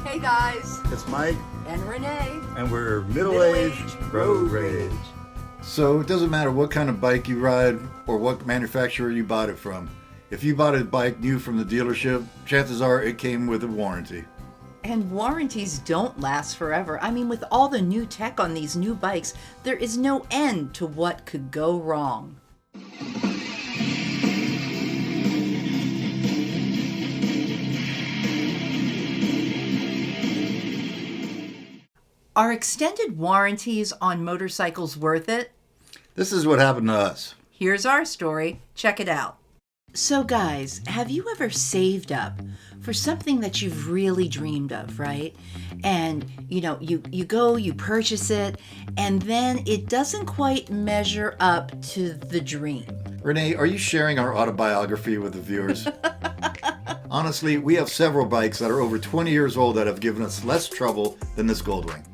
Hey guys, It's Mike, and Renee. and we're middle-aged road rage. So it doesn't matter what kind of bike you ride or what manufacturer you bought it from. If you bought a bike new from the dealership, chances are it came with a warranty. And warranties don't last forever. I mean, with all the new tech on these new bikes, there is no end to what could go wrong. Are extended warranties on motorcycles worth it? This is what happened to us. Here's our story. Check it out. So guys, have you ever saved up for something that you've really dreamed of, right? And you go, you purchase it, and then it doesn't quite measure up to the dream. Renee, are you sharing our autobiography with the viewers? Honestly, we have several bikes that are over 20 years old that have given us less trouble than this Goldwing.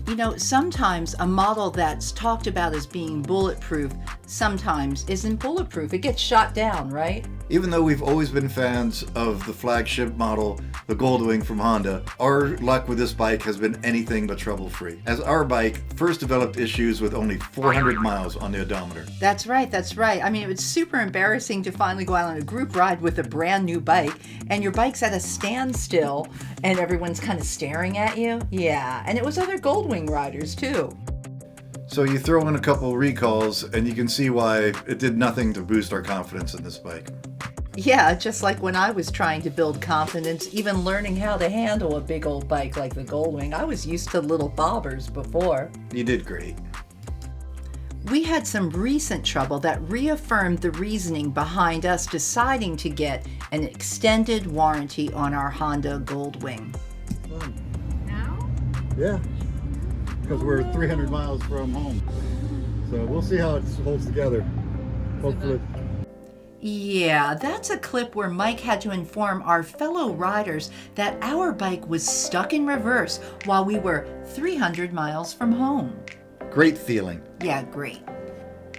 You know, sometimes a model that's talked about as being bulletproof sometimes isn't bulletproof. It gets shot down, right? Even though we've always been fans of the flagship model, the Goldwing from Honda, our luck with this bike has been anything but trouble-free, as our bike first developed issues with only 400 miles on the odometer. That's right, that's right. I mean, it was super embarrassing to finally go out on a group ride with a brand new bike, and your bike's at a standstill, and everyone's kind of staring at you. Yeah, and it was other Goldwing riders, too. So you throw in a couple recalls, and you can see why it did nothing to boost our confidence in this bike. Yeah, just like when I was trying to build confidence, even learning how to handle a big old bike like the Goldwing. I was used to little bobbers before. You did great. We had some recent trouble that reaffirmed the reasoning behind us deciding to get an extended warranty on our Honda Goldwing. Now? Yeah, because we're 300 miles from home. So we'll see how it holds together. Hopefully. Yeah, that's a clip where Mike had to inform our fellow riders that our bike was stuck in reverse while we were 300 miles from home. Great feeling. Yeah, great.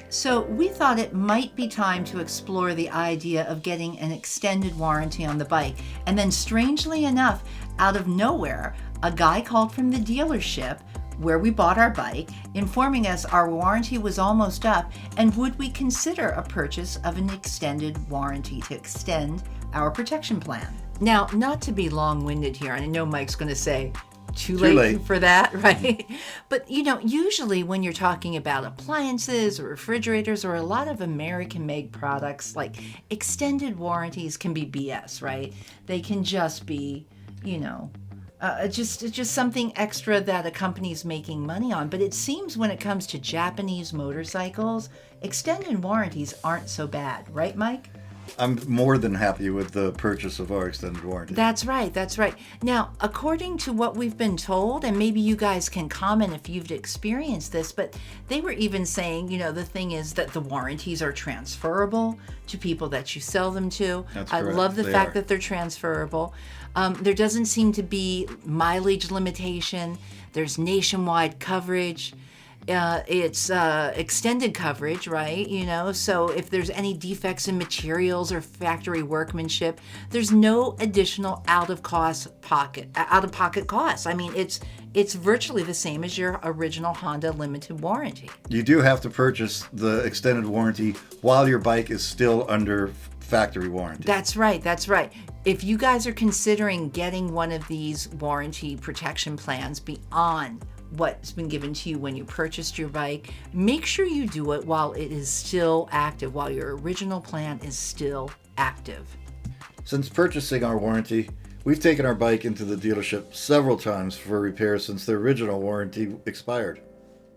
So we thought it might be time to explore the idea of getting an extended warranty on the bike. And then strangely enough, out of nowhere, a guy called from the dealership where we bought our bike, informing us our warranty was almost up and would we consider a purchase of an extended warranty to extend our protection plan. Now, not to be long-winded here, and I know Mike's going to say, too late for that, right? But usually when you're talking about appliances or refrigerators or a lot of American-made products, like extended warranties can be BS, right? They can just be, just something extra that a company's making money on. But it seems when it comes to Japanese motorcycles, extended warranties aren't so bad, right, Mike? I'm more than happy with the purchase of our extended warranty. That's right, that's right. Now, according to what we've been told, and maybe you guys can comment if you've experienced this, but they were even saying, the thing is that the warranties are transferable to people that you sell them to. That's I correct. love the They fact are. that they're transferable. There doesn't seem to be mileage limitation. There's nationwide coverage. It's extended coverage, right? So if there's any defects in materials or factory workmanship, there's no additional out-of-pocket costs. I mean, it's virtually the same as your original Honda limited warranty. You do have to purchase the extended warranty while your bike is still under factory warranty. That's right, that's right. If you guys are considering getting one of these warranty protection plans beyond what's been given to you when you purchased your bike, make sure you do it while it is still active, while your original plan is still active. Since purchasing our warranty, we've taken our bike into the dealership several times for repair since the original warranty expired.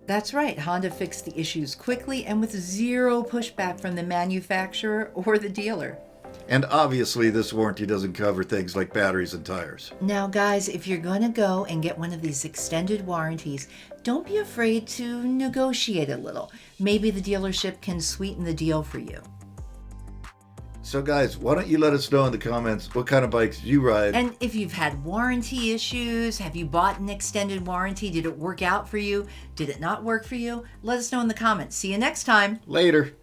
That's right, Honda fixed the issues quickly and with zero pushback from the manufacturer or the dealer. And obviously this warranty doesn't cover things like batteries and tires. Now guys, if you're going to go and get one of these extended warranties, don't be afraid to negotiate a little. Maybe the dealership can sweeten the deal for you. So guys, why don't you let us know in the comments what kind of bikes you ride. And if you've had warranty issues, have you bought an extended warranty? Did it work out for you? Did it not work for you? Let us know in the comments. See you next time. Later.